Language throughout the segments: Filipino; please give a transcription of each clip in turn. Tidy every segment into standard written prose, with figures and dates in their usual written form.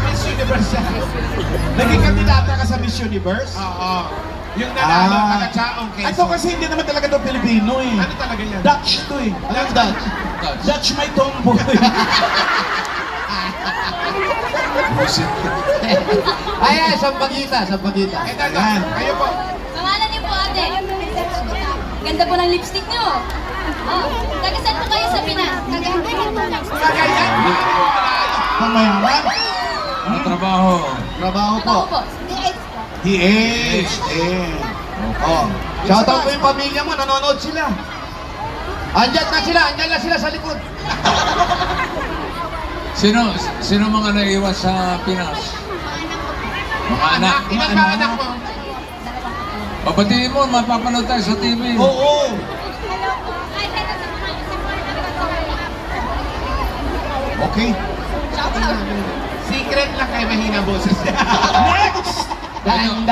Miss Universe siya. Naging kandidata ka sa Miss Universe? Oo. Yung nanalo, taga-Chaong Quezon. Ito kasi hindi naman talaga ito Pilipino eh. Ano talaga yan? Dutch to eh. Anong Dutch? Dutch may tomboy. Ay, sampagita. Ito, Ayan. kayo po. Pangalan niyo po, ate. Ganda po ng lipstick niyo. Oh, taga saan po kayo sa Pinas? Kagayan. Pamayaman. Trabaho. Trabaho po. Ako po. DH. Oh. Shoutout po yung pamilya mo, nanonood sila. Andyan na sila sa likod. Sino mga naiwan sa Pinas? Mga anak. Ilan ba anak mo? Papatiin mo, mapapanood tayo sa TV. Oo. Okay. Secret lang kayo mahina boses. Next! Dan.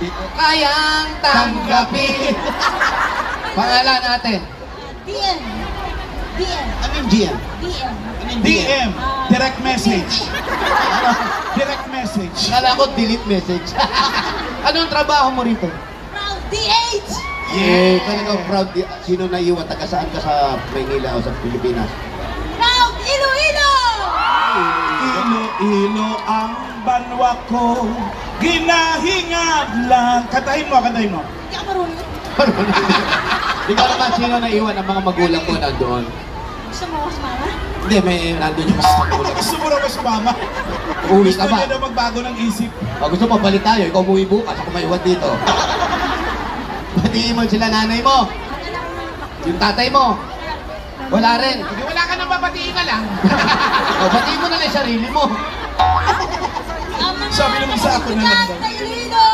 Di ko kayang tanggapin. Pangalan natin. DM. Ano yung GM? DM. Direct message. Direct message. Akala ko delete message. Anong trabaho mo rito? Proud DH! Yeah, talagang proud. Sino naiwan? Taga saan ka sa Maynila o sa Pilipinas? Proud Iloilo! Ilo-ilo ang banwa ko. Ginahingad lang. Kantahin mo. Hindi ka marunong. Ikaw naman, sino naiwan ang mga magulang ko nandoon? Gusto mo ako sumama? Hindi, may nandun yung mga magulang. Gusto mo raw mas mama. Uwi Gusto ka ba? niya na magbago ng isip. O, gusto mo, balik tayo. Ikaw umuwi bukas, ako maiwan dito. Batiin mo sila nanay mo. Yung tatay mo. Wala rin. Hindi wala ka nang babatiin na lang. O, batiin mo na lang yung sarili mo. Sabi naman sa ako na lang daw. Sa Iloilo!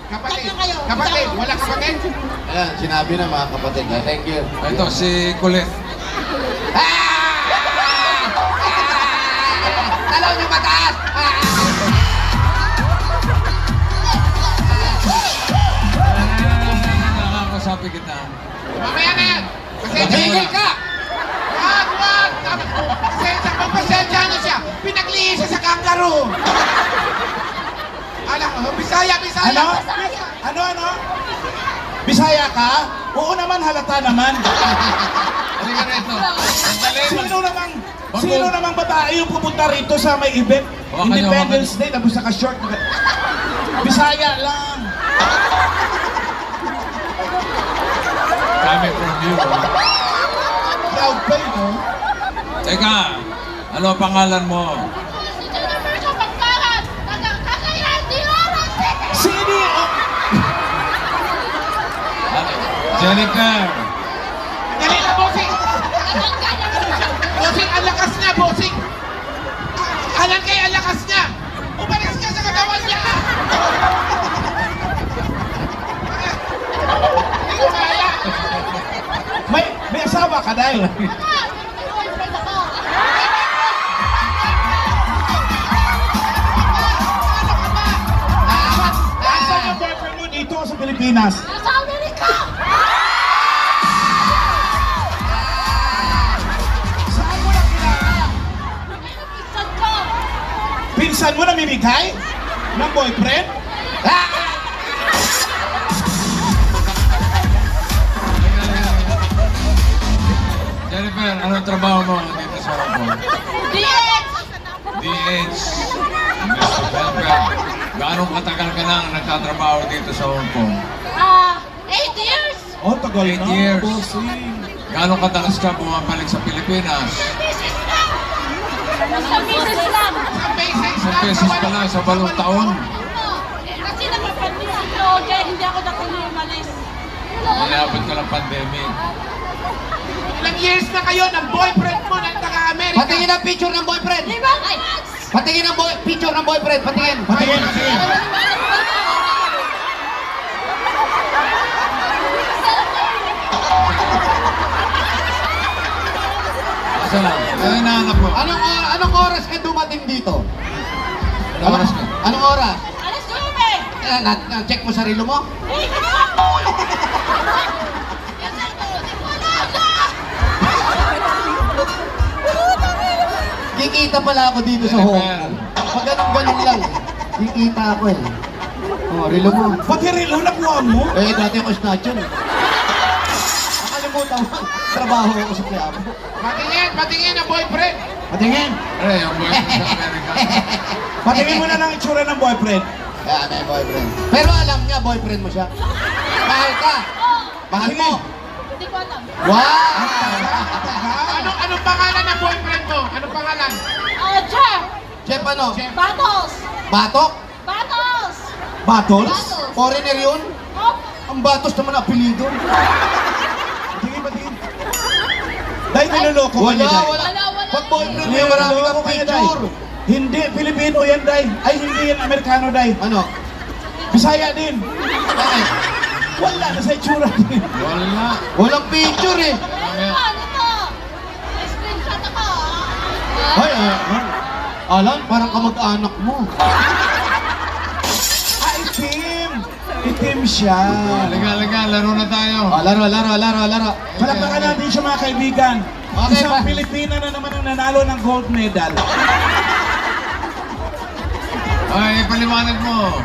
Kapatid. Saan kayo? Kapatid. Wala kapatid? Ayan, sinabi na mga kapatid. Thank you. Ito, si Colette. Talaw niyo mataas! Nakakasabi kita. Mamaya na yan. Pasensya Tigil ka! Wag! Pasensya na siya. Pinaglihi siya sa kangaroo. Alam mo, Bisaya. Ano? Ano? Bisaya ka? Oo naman, halata naman. Halika rito. Sandali. Sino namang babae yung pupunta rito sa may event? Hawakan niyo, Independence Day, tapos naka-short. Bisaya lang. Coming from you. Proud pa yun, no? Teka, ano ang pangalan mo? Sino? Jennifer. Dali na, bossing. Bossing, ang lakas niya, bossing. Alam kayo, ang lakas niya. Umalis ka sa katawan niya. Hindi ko kaya. May asawa ka dahil. Saan yung boyfriend mo dito sa Pilipinas? Nasa Amerika! Saan mo nakilala? Pinsan ko! Pinsan mo namimigay? Ng boyfriend? Jennifer, anong trabaho mo dito sa Hong Kong? DH! DH. Miss Jennifer, gaano katagal ka nang nagtatrabaho dito sa Hong Kong? 8 years! Oh, tagal 8 na. years. Bossing. Gaano kadalas ka bumabalik sa Pilipinas? Misis lang! Basta misis lang! Isang beses pa lang sa 8 taon. Kasi nakapandemic ko, kaya hindi ako nakulimalis. Nilabot ka ng pandemic. Ilang years na kayo ng boyfriend mo ng taga-Amerika? Patingin ang picture ng boyfriend! Limang Patingin ang picture ng boyfriend! Patingin! Patingin. Asa lang? Ano hinahanap mo? Anong oras ka dumating dito? Anong oras ka? Anong oras? Alas 9! Na-check mo sarili mo? Kikita pala ako dito sa Hong Kong. Pag ganun lang, kikita ako eh. Oh, relo mo. Pati rin lang nakuha mo. Eh, dati ako snatcher. Nakalimutan mo, trabaho ako sa Quiapo. Patingin ang boyfriend. Patingin. Eh, yung boyfriend sa Amerika. Patingin mo na ng itsura ng boyfriend. Kaya may boyfriend. Pero alam niya, boyfriend mo siya. Mahal ka. Mahal mo. Hindi ko alam. Wow! Anong pangalan ng boyfriend mo? Anong pangalan? Jeff! Chef ano? Batos! Batok? Batos! Battles? Batos! Foreigner yun? Oh, Ang batos naman ang apelido. Patingin, patingin. Day, niloloko ka niya, Day. wala. Pag boyfriend mo yung marami kang Niloloko ka niya, Day. picture. Hindi, Pilipino yan, Day. Ay, hindi yan Amerikano, Day. Ano? Bisaya din. Bakit? Wala na sa itsura din. Wala. Walang picture eh. Ito! May screenshot ako. Ay, Alan, parang kamag-anak mo. Ah, itim. Itim siya. Liga, laro na tayo. Laro. Palakpakan natin siya, mga kaibigan. Okay, Isang pa. Pilipina na naman ang nanalo ng gold medal. Ay, paliwanag mo.